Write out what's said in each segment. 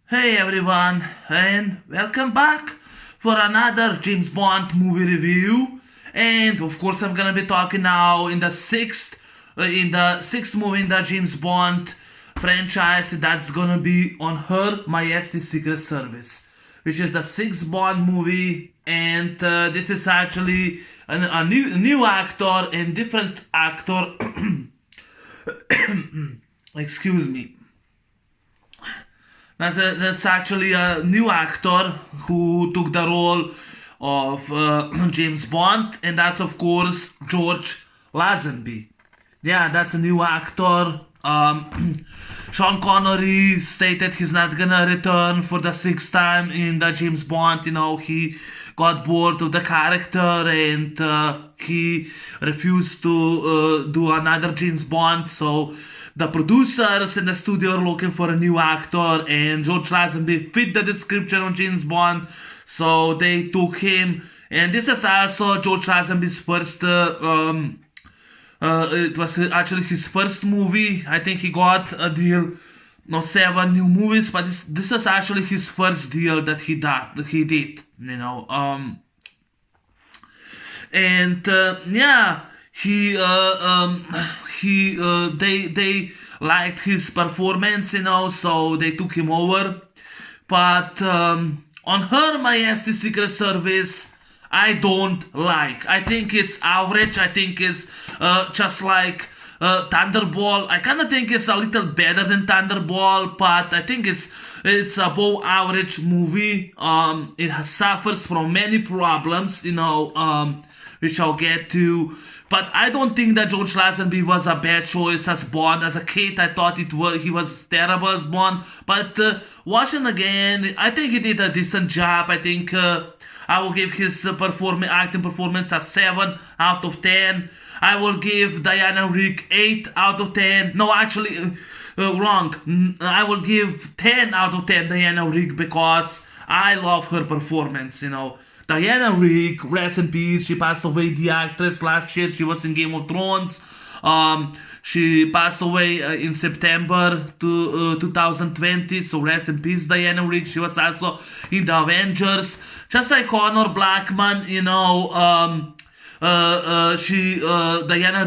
Hey everyone, and welcome back for another James Bond movie review. And of course, I'm gonna be talking now in the sixth movie in the James Bond franchise. That's gonna be on Her Majesty Secret Service, which is the sixth Bond movie. And this is actually a new actor and different actor. Excuse me. That's actually a new actor who took the role of James Bond, and that's of course George Lazenby. Yeah, that's a new actor. Sean Connery stated he's not gonna return for the sixth time in the James Bond. He got bored of the character and he refused to do another James Bond. So the producers in the studio are looking for a new actor, and George Lazenby fit the description of James Bond, so they took him. And this is also George Lazenby's first. It was actually his first movie. I think he got a deal, no, 7 new movies, but this is actually his first deal that he did. And yeah, they liked his performance, so they took him over. But on Her Majesty Secret Service, I don't like. I think it's average. I think it's just like Thunderball. I kind of think it's a little better than Thunderball, but I think it's above average movie. It suffers from many problems, which I'll get to. But I don't think that George Lazenby was a bad choice as Bond. As a kid, I thought he was terrible as Bond. But watching again, I think he did a decent job. I think I will give his acting performance a 7 out of 10. I will give Diana Rigg 8 out of 10. No, actually, wrong. I will give 10 out of 10 Diana Rigg because I love her performance, Diana Rigg, rest in peace. She passed away, the actress, last year. She was in Game of Thrones. She passed away in September 2020. So rest in peace, Diana Rigg. She was also in the Avengers. Just like Connor Blackman, Diana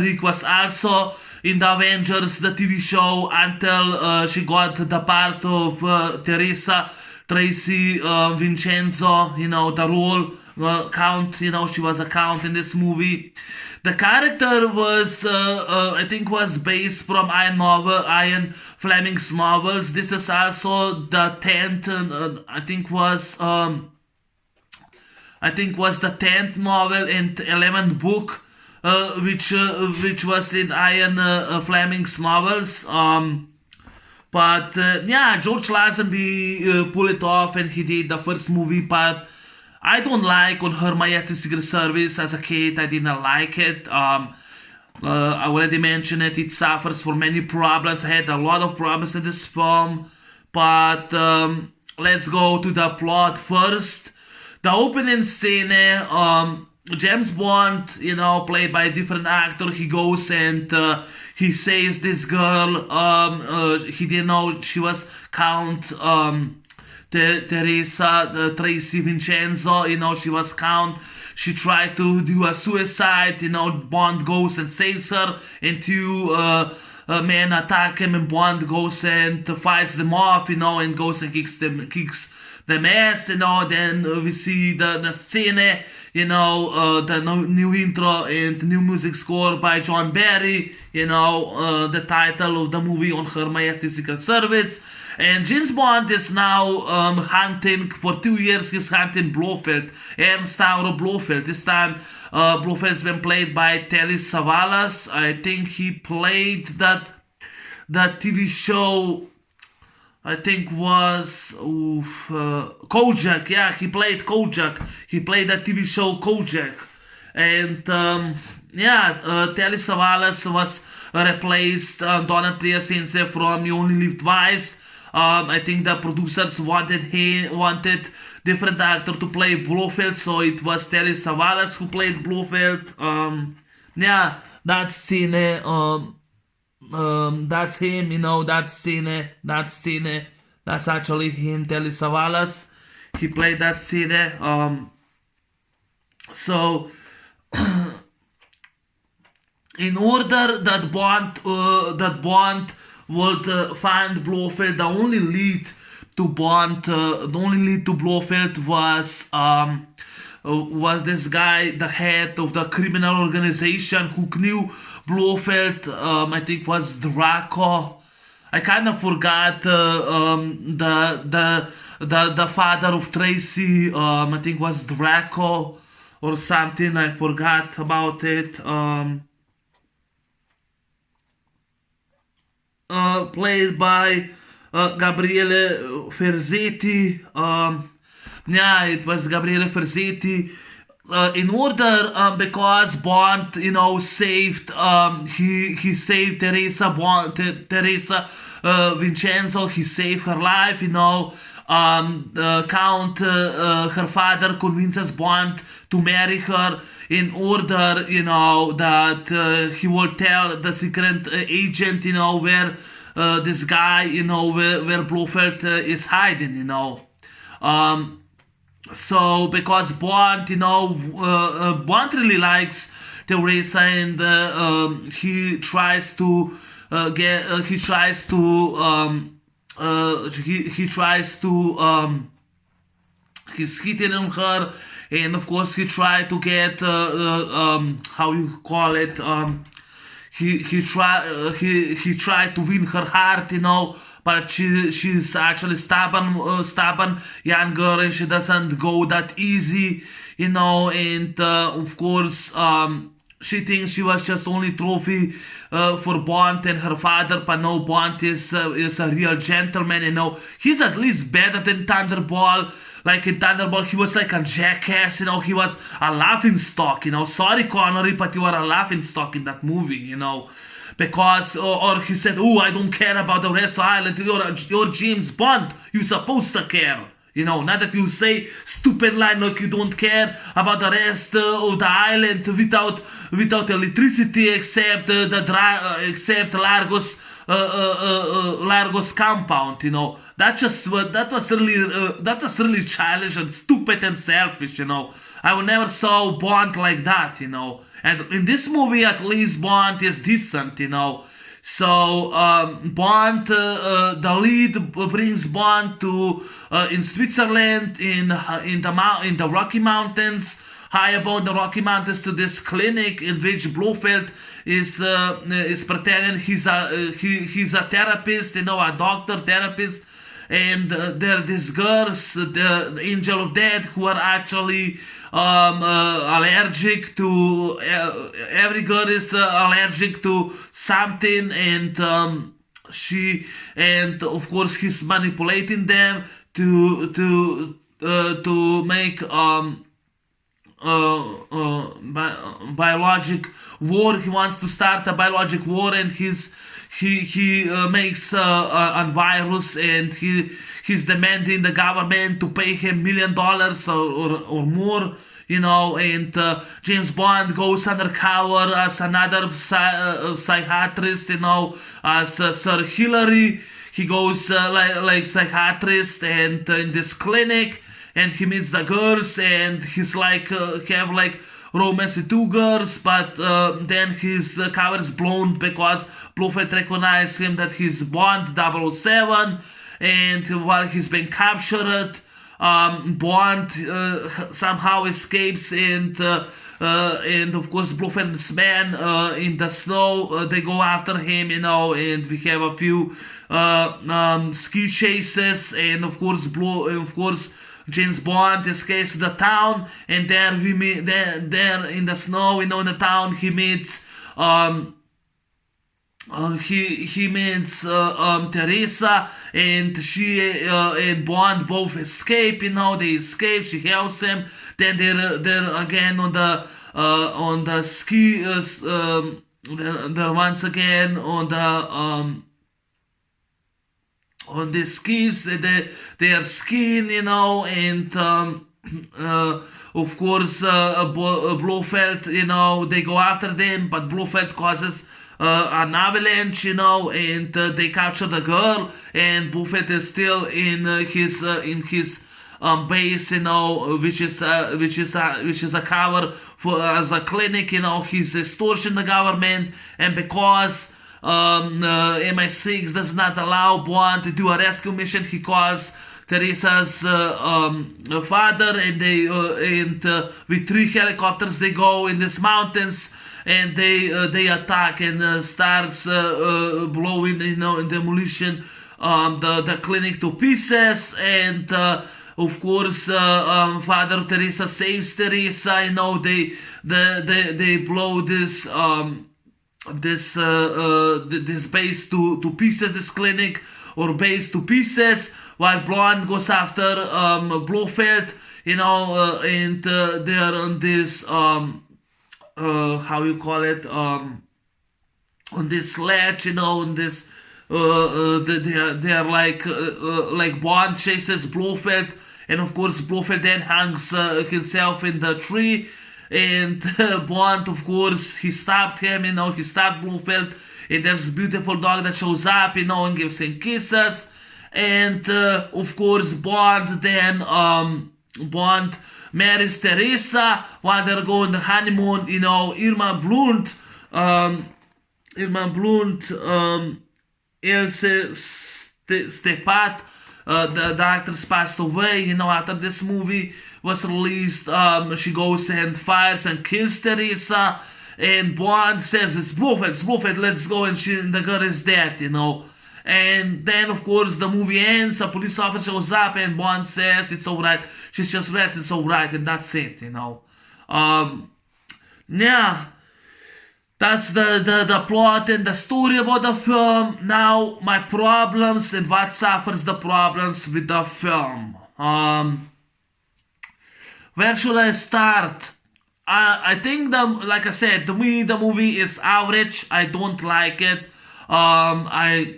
Rigg was also in the Avengers, the TV show, until she got the part of Teresa Tracy Vincenzo, the role Count, she was a Count in this movie. The character was, I think, was based from Ian Fleming's novels. This is also the 10th, I think was the 10th novel and 11th book, which was in Ian Fleming's novels. But yeah, George Lazenby pulled it off, and he did the first movie. But I don't like on Her Majesty Secret Service. As a kid, I didn't like it. I already mentioned it. It suffers from many problems. I had a lot of problems in this film. But let's go to the plot first. The opening scene, James Bond, played by a different actor, he goes and he saves this girl. He didn't know she was Count Teresa Tracy Vincenzo. She was Count. She tried to do a suicide. Bond goes and saves her, and 2 men attack him, and Bond goes and fights them off. And goes and kicks them ass. Then we see the scene, the new intro and new music score by John Barry, the title of the movie on Her Majesty Secret Service. And James Bond is now hunting, for 2 years he's hunting Blofeld, Ernst Stavro Blofeld. This time Blofeld has been played by Telly Savalas. I think he played that TV show, I think was Kojak. Yeah, he played Kojak. He played that TV show Kojak. And Telly Savalas was replaced Donald Pleasence from You Only Live Twice. I think the producers wanted different actor to play Blofeld, so it was Telly Savalas who played Blofeld. That scene. That's him, that scene, That's actually him, Telly Savalas. He played that scene. So in order that Bond would find Blofeld, the only lead to Blofeld was this guy, the head of the criminal organization who knew Blofeld. I think was Draco. I kind of forgot the father of Tracy. I think was Draco or something. I forgot about it. Played by Gabriele Ferzetti. Yeah, it was Gabriele Ferzetti. In order, because Bond, saved, he saved Teresa Vincenzo. He saved her life. Count, her father convinces Bond to marry her in order, that he will tell the secret agent, where this guy, where Blofeld is hiding, So because Bond, Bond really likes Teresa, and he tries to he's hitting on her, and of course he tried to get how you call it, he tried to win her heart, but she's actually stubborn young girl, and she doesn't go that easy, and of course she thinks she was just only trophy for Bond and her father, but no, Bond is a real gentleman, he's at least better than Thunderball. Like in Thunderball, he was like a jackass, he was a laughingstock, sorry Connery, but you are a laughingstock in that movie, because, or he said, oh, I don't care about the rest of the island, you're James Bond, you're supposed to care, not that you say stupid line like you don't care about the rest of the island without electricity except except Largos compound, that was really childish and stupid and selfish, I would never saw Bond like that, and in this movie at least Bond is decent, So Bond, the lead brings Bond to in Switzerland, in the Rocky Mountains, high above the Rocky Mountains, to this clinic in which Blofeld is pretending he's a therapist, a doctor therapist, and there are these girls, the Angel of Death, who are actually allergic to every girl is allergic to something, and of course he's manipulating them to make biologic war. He wants to start a biologic war, and he makes a virus, and he's demanding the government to pay him $1 million or more, and James Bond goes undercover as another psychiatrist, as Sir Hillary. He goes like psychiatrist, and in this clinic, and he meets the girls, and he's like have like romance with two girls, but then his cover is blown because Blofeld recognizes him that he's Bond 007, and while he's been captured, Bond somehow escapes, and of course Blofeld's men in the snow, they go after him, and we have a few ski chases, and of course James Bond escapes the town, and there we meet there in the snow, in the town, he meets he meets Teresa, and she and Bond both escape. They escape. She helps him. Then they're again on the ski. They're once again on the skis. They are skiing, and of course Blofeld, they go after them, but Blofeld causes an avalanche, and they capture the girl, and Buffett is still in his base, which is a cover for as a clinic. He's extorting the government, and because MI6 does not allow Bond to do a rescue mission, he calls Teresa's father, and with 3 helicopters they go in these mountains, and they attack and starts blowing, in demolition the clinic to pieces, and of course Father Teresa saves Teresa. They blow this base to pieces, this clinic or base to pieces, while Blonde goes after Blofeld, and they're on this how you call it, on this sledge, on this they are like Bond chases Blofeld, and of course Blofeld then hangs himself in the tree, and Bond, of course, he stabbed him, he stabbed Blofeld, and there's a beautiful dog that shows up, and gives him kisses, and of course Bond marries Teresa while they're going the honeymoon. Irma Blunt, Ilse Stepat, the actress passed away, after this movie was released. She goes and fires and kills Teresa, and Bond says, it's Blofeld, let's go, and the girl is dead, And then, of course, the movie ends, a police officer shows up, and Bond says, it's alright, she's just rest, it's alright, and that's it, Yeah, that's the plot and the story about the film. Now, my problems and what suffers the problems with the film. Where should I start? I think, like I said, the movie is average. I don't like it. I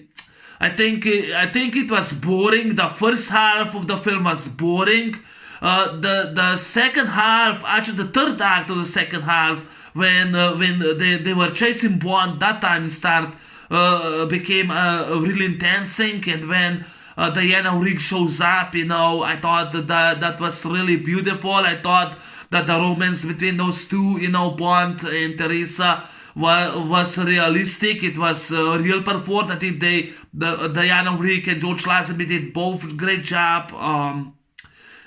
think it was boring. The first half of the film was boring. The second half, actually the third act of the second half, when they were chasing Bond, that time became really intense thing. And when Diana Rigg shows up, I thought that was really beautiful. I thought that the romance between those two, Bond and Teresa, was realistic. It was real performed. I think Diana Rigg and George Lazenby did both great job.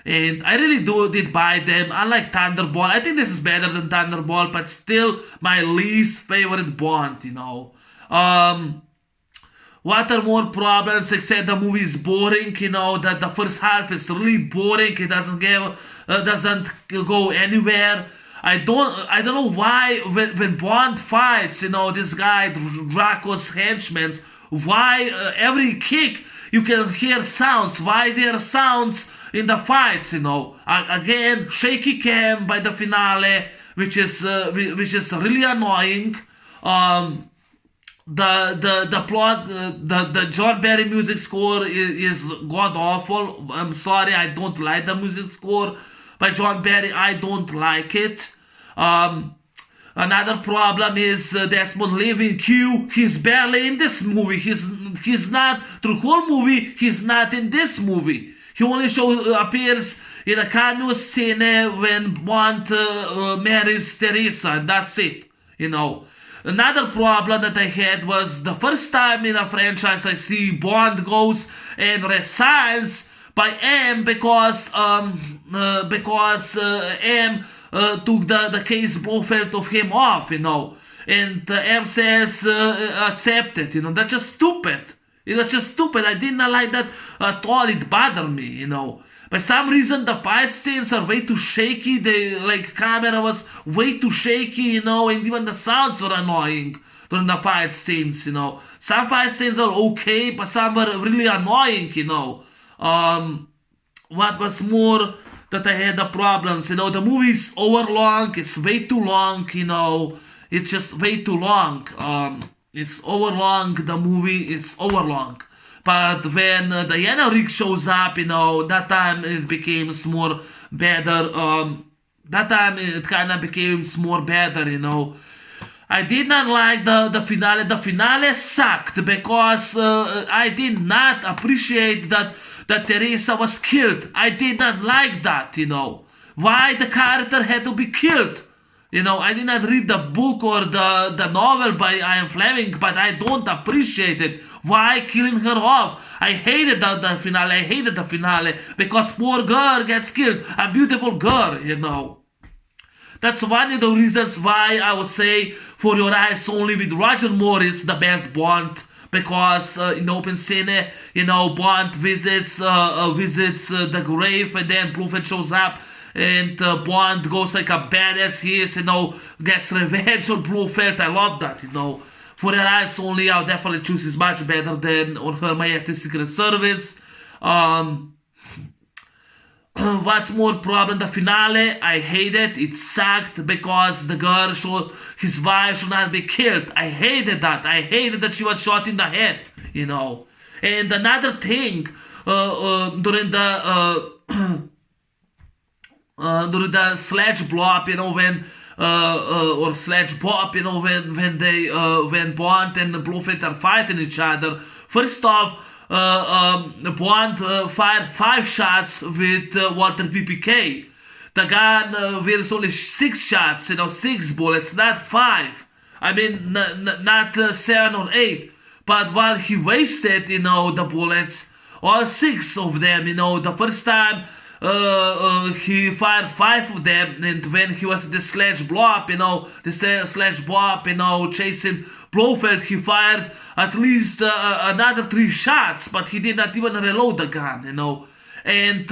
And I really did buy them. Unlike Thunderball, I think this is better than Thunderball, but still my least favorite Bond. What are more problems except the movie is boring? That the first half is really boring. It doesn't go anywhere. I don't know why when Bond fights, this guy Draco's henchmen, why every kick you can hear sounds. Why there are sounds in the fights? Again, shaky cam by the finale, which is really annoying. The plot, the John Barry music score is god awful. I'm sorry, I don't like the music score by John Barry. I don't like it. Another problem is Desmond Llewellyn Q. He's barely in this movie. He's not through the whole movie. He's not in this movie. He only appears in a cameo scene when Bond marries Teresa, and that's it. Another problem that I had was the first time in a franchise I see Bond goes and resigns by M because M took the case Blofeld of him off, and M says accept it, that's just stupid. It's just stupid. I didn't like that at all. It bothered me, For some reason, the fight scenes are way too shaky. The camera was way too shaky, and even the sounds were annoying during the fight scenes, Some fight scenes are okay, but some were really annoying, What was more that I had the problems, the movie is overlong. It's way too long, It's just way too long. It's overlong. The movie is overlong. But when Diana Rigg shows up, that time it becomes more better. That time it kind of becomes more better, I did not like the finale. The finale sucked because I did not appreciate that Teresa was killed. I did not like that, Why the character had to be killed? I did not read the book or the novel by Ian Fleming, but I don't appreciate it. Why killing her off? I hated the finale. I hated the finale because poor girl gets killed. A beautiful girl, That's one of the reasons why I would say For Your Eyes Only with Roger Moore the best Bond. Because in open scene, Bond visits the grave, and then Blofeld shows up, and Bond goes like a badass he is, gets revenge on Blofeld. I love that, For Your Eyes Only, I'll definitely choose is much better than on Her Majesty's Secret Service. What's more problem? The finale, I hate it. It sucked because the girl his wife should not be killed. I hated that. I hated that she was shot in the head, And another thing, during the sledge blow up, when or sledge pop, when Bond and Blofeld are fighting each other. First off, Bond fired 5 shots with Walter PPK. The gun wears only 6 shots, 6 bullets, not 5. I mean, not 7 or 8. But while he wasted, the bullets, all 6 of them, the first time he fired 5 of them, and when he was the sledge blow up, chasing Blofeld, he fired at least another 3 shots, but he did not even reload the gun, And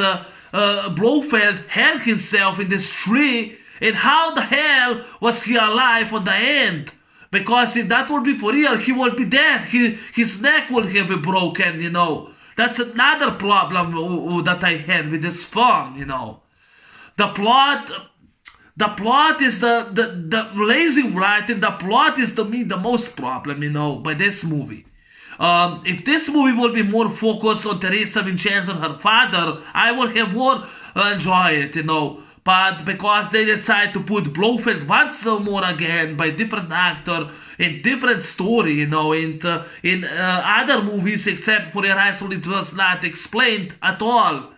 Blofeld held himself in this tree, and how the hell was he alive on the end? Because if that would be for real, he would be dead. His neck would have been broken, That's another problem that I had with this film, The plot is the lazy writing. The plot is to me the most problem, by this movie. If this movie would be more focused on Teresa Vincenzo and her father, I would have more enjoy it, But because they decide to put Blofeld once more again by different actor in different story, in other movies except For Your Eyes Only, it was not explained at all,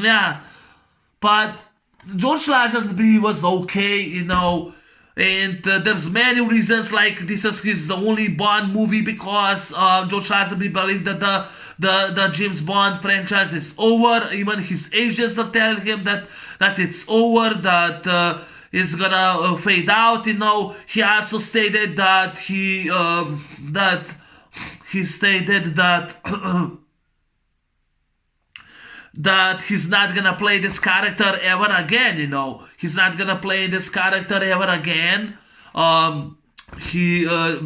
Yeah, but George Lazenby was okay, and there's many reasons, like this is his only Bond movie because George Lazenby believed that the James Bond franchise is over. Even his agents are telling him that it's over, that it's gonna fade out. He also stated that he stated that that he's not gonna play this character ever again. He's not gonna play this character ever again.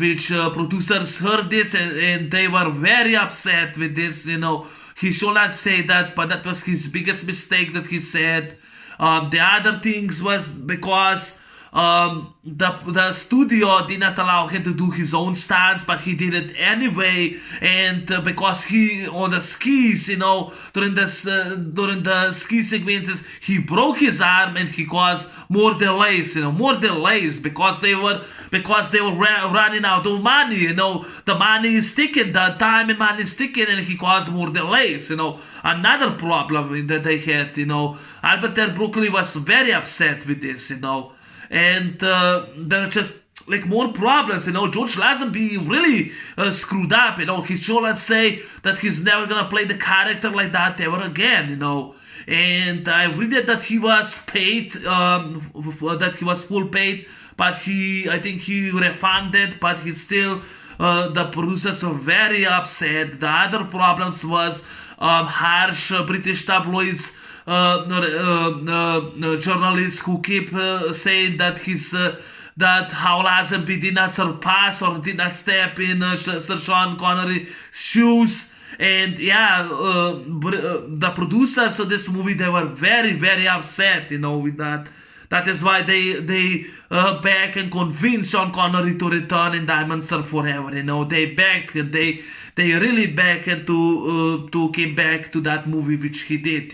Which producers heard this and they were very upset with this. He should not say that, but that was his biggest mistake that he said. The other things was because the studio did not allow him to do his own stunts, but he did it anyway. And because he on the skis, during the ski sequences, he broke his arm and he caused more delays, because they were running out of money. The money is ticking, the time and money is ticking, and he caused more delays. Another problem that they had. Albert L. Broccoli was very upset with this. And there are just like more problems. George Lazenby really screwed up. He should not say that he's never gonna play the character like that ever again. And I read that he was paid, that he was full paid, but I think he refunded, but he still, the producers were very upset. The other problems was harsh British tabloids, journalists who keep saying that that how Lazenby did not surpass or did not step in Sir Sean Connery's shoes. And yeah, the producers of this movie, they were very, very upset, with that. That is why they begged and convinced Sean Connery to return in Diamonds Are Forever. They begged and they really begged him to came back to that movie, which he did.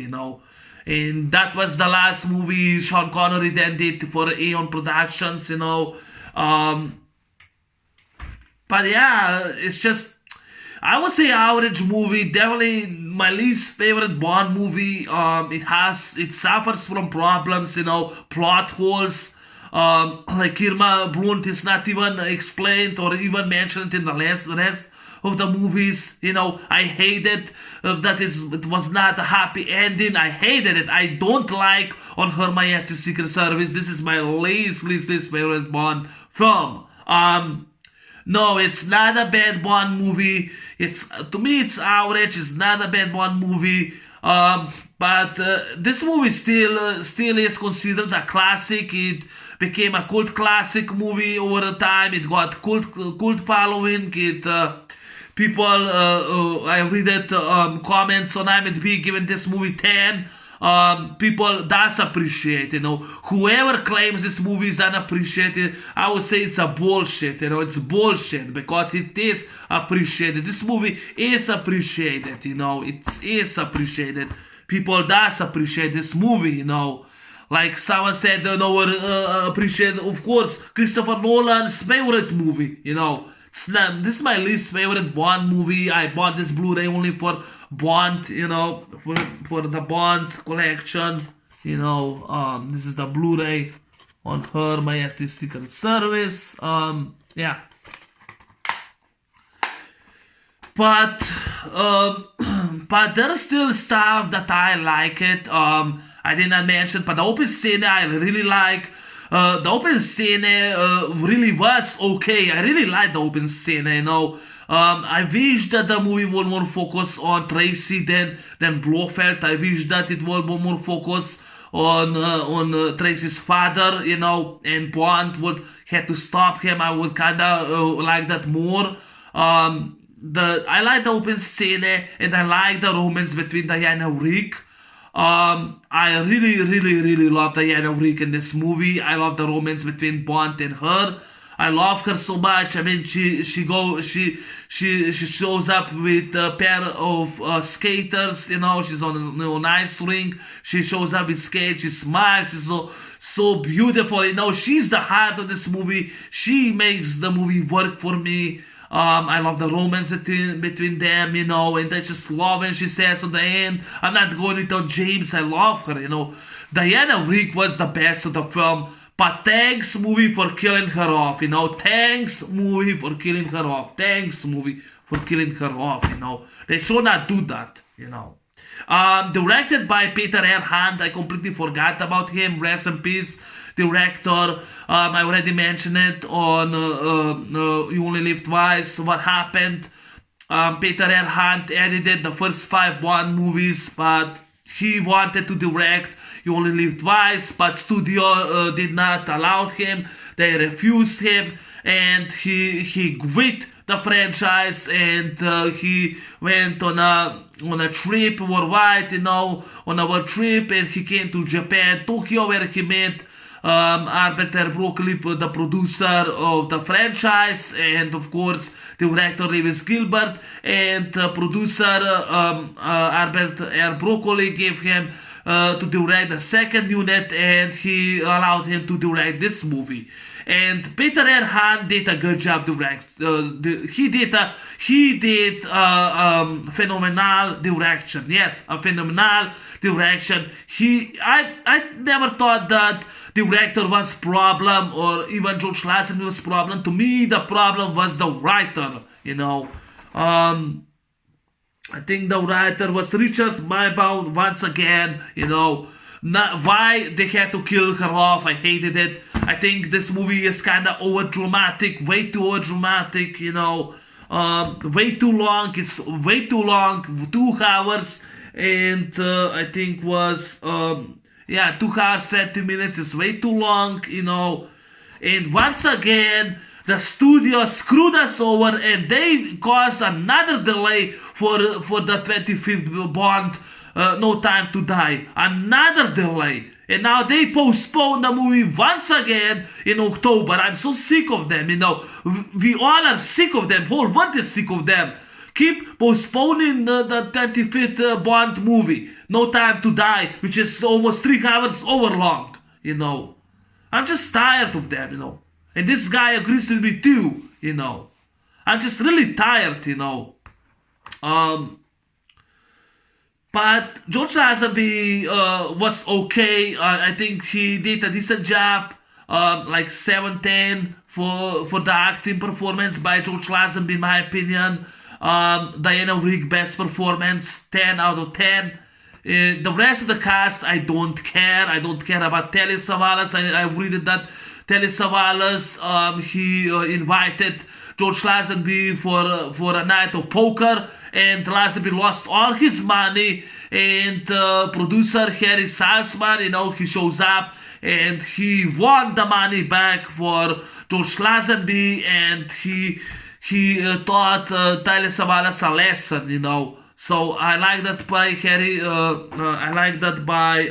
And that was the last movie Sean Connery then did for Aeon Productions, But yeah, it's just, I would say average movie. Definitely my least favorite Bond movie. It suffers from problems, plot holes. Like Irma Blunt is not even explained or even mentioned in the rest of the movies. I hated that it was not a happy ending. I hated it. I don't like on Her Majesty's Secret Service. This is my least favorite Bond film. No, it's not a bad Bond movie. To me, it's average. It's not a bad Bond movie. But this movie still is considered a classic. It became a cult classic movie over the time. It got cult following. People, I read it, comments on IMDb giving this movie 10. People does appreciate, whoever claims this movie is unappreciated, I would say it's a bullshit, it's bullshit, because it is appreciated. This movie is appreciated, it is appreciated. People does appreciate this movie, like someone said, appreciate, of course, Christopher Nolan's favorite movie, this is my least favorite Bond movie. I bought this Blu-ray only for Bond, for the Bond collection. This is the Blu-ray on Her Majesty's Secret Service. Yeah. But there's still stuff that I like it. I did not mention, but the open scene I really like. The open scene really was okay. I really like the open scene, I wish that the movie would more focus on Tracy than Blofeld. I wish that it would more focus on Tracy's father, and Bond would have to stop him. I would kinda like that more. I like the open scene, and I like the romance between Diana and Rigg. I really love Diana Rigg in this movie. I love the romance between Bond and her. I love her so much. I mean, she shows up with a pair of skaters. She's on an ice rink. She shows up with skates. She smiles. She's so beautiful. She's the heart of this movie. She makes the movie work for me. I love the romance between them, and I just love when she says at the end, I'm not going to tell James I love her, Diana Rigg was the best of the film, but thanks movie for killing her off, thanks movie for killing her off, they should not do that, Directed by Peter R. Hunt, I completely forgot about him, rest in peace. Director, I already mentioned it on You Only Live Twice, What Happened. Peter R. Hunt edited the first 5 Bond movies, but he wanted to direct You Only Live Twice, but studio did not allow him. They refused him, and he quit the franchise, and he went on a trip worldwide, on a world trip, and he came to Japan, Tokyo, where he met Albert R. Broccoli, the producer of the franchise, and of course director Lewis Gilbert, and producer Albert R. Broccoli gave him to direct the second unit, and he allowed him to direct this movie. And Peter R. Hunt did a good job direct. He did phenomenal direction. Yes, a phenomenal direction. I never thought that director was problem, or even George Lazenby was problem. To me, the problem was the writer. I think the writer was Richard Maybaum once again. Why they had to kill her off, I hated it. I think this movie is kind of over dramatic, way too over dramatic, way too long. It's way too long, 2 hours, and I think was 2 hours 30 minutes is way too long, And once again, the studio screwed us over, and they caused another delay for the 25th Bond. No Time to Die, another delay, and now they postpone the movie once again in October. I'm so sick of them, we all are sick of them, whole world is sick of them. keep postponing the 25th Bond movie, No Time to Die, which is almost 3 hours over long, you know. I'm just tired of them, you know. And this guy agrees with me too, you know. I'm just really tired, you know. But George Lazenby was okay. I think he did a decent job. Like 7-10 for the acting performance by George Lazenby, in my opinion. Diana Rigg, best performance, 10 out of 10. The rest of the cast, I don't care. I don't care about Telly Savalas. I read that Telly Savalas, he invited George Lazenby for a night of poker, and Lazenby lost all his money, and producer Harry Saltzman, you know, he shows up and he won the money back for George Lazenby, and he taught Telly Savalas a lesson, you know. So I like that by Harry. I like that by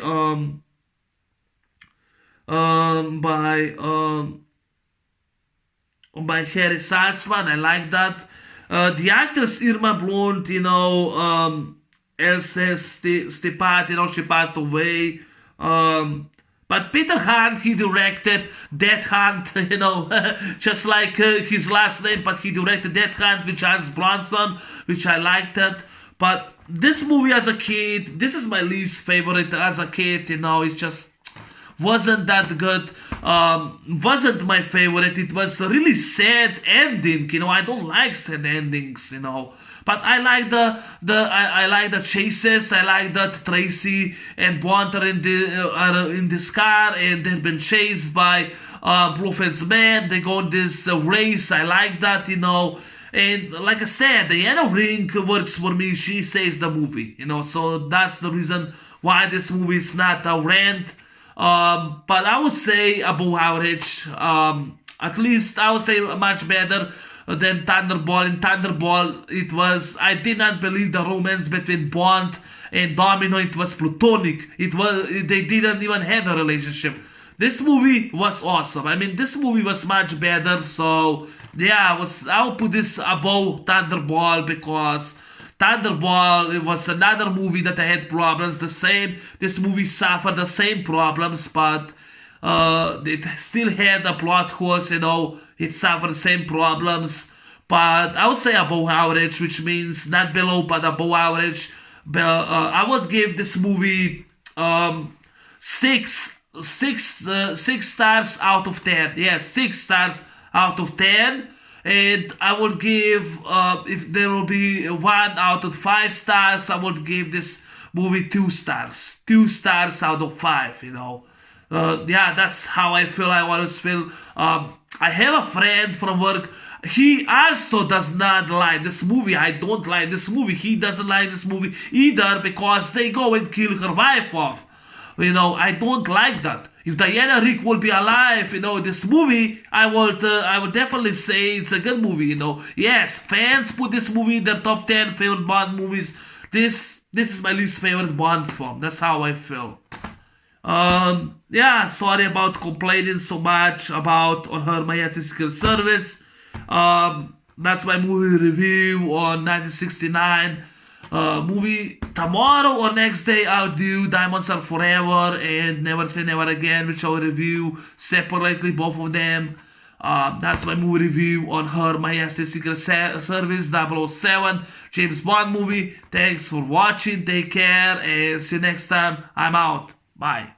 Harry Saltzman. I like that. The actress Irma Blunt, you know, Else Stepat, you know, she passed away. But Peter Hunt, he directed Death Hunt, you know, just like his last name, but he directed Death Hunt with Charles Bronson, which I liked it. But this movie as a kid, this is my least favorite as a kid, you know, it just wasn't that good. Wasn't my favorite. It was a really sad ending, you know. I don't like sad endings, you know. But I like I like the chases. I like that Tracy and Bond are in this car and they've been chased by Bluefeld's men. They go on this race. I like that, you know. And like I said, the Anna Ring works for me. She saves the movie, you know. So that's the reason why this movie is not a rant. But I would say above average. At least I would say much better than Thunderball. In Thunderball, I did not believe the romance between Bond and Domino. It was platonic. They didn't even have a relationship. This movie was awesome. I mean, this movie was much better. So yeah, I'll put this above Thunderball, because Thunderball, it was another movie that I had problems. This movie suffered the same problems, but it still had a plot holes, you know. It suffered the same problems, but I would say above average, which means not below, but above average. I would give this movie 6 stars out of 10. Yes, 6 stars out of 10. And I would give, if there will be 1 out of 5 stars, I would give this movie 2 stars. 2 stars out of 5, you know. Yeah, that's how I feel. I always feel. I have a friend from work. He also does not like this movie. I don't like this movie. He doesn't like this movie either, because they go and kill her wife off. You know, I don't like that. If Diana Rigg will be alive, you know, this movie, I would definitely say it's a good movie, you know. Yes, fans put this movie in their top 10 favorite Bond movies. This is my least favorite Bond film. That's how I feel. Yeah, sorry about complaining so much about On Her Majesty's Secret Service. That's my movie review on 1969. Movie tomorrow or next day I'll do Diamonds Are Forever and Never Say Never Again, which I'll review separately, both of them. That's my movie review on Her Majesty's Secret Service 007 James Bond movie. Thanks for watching, take care, and see you next time. I'm out. Bye.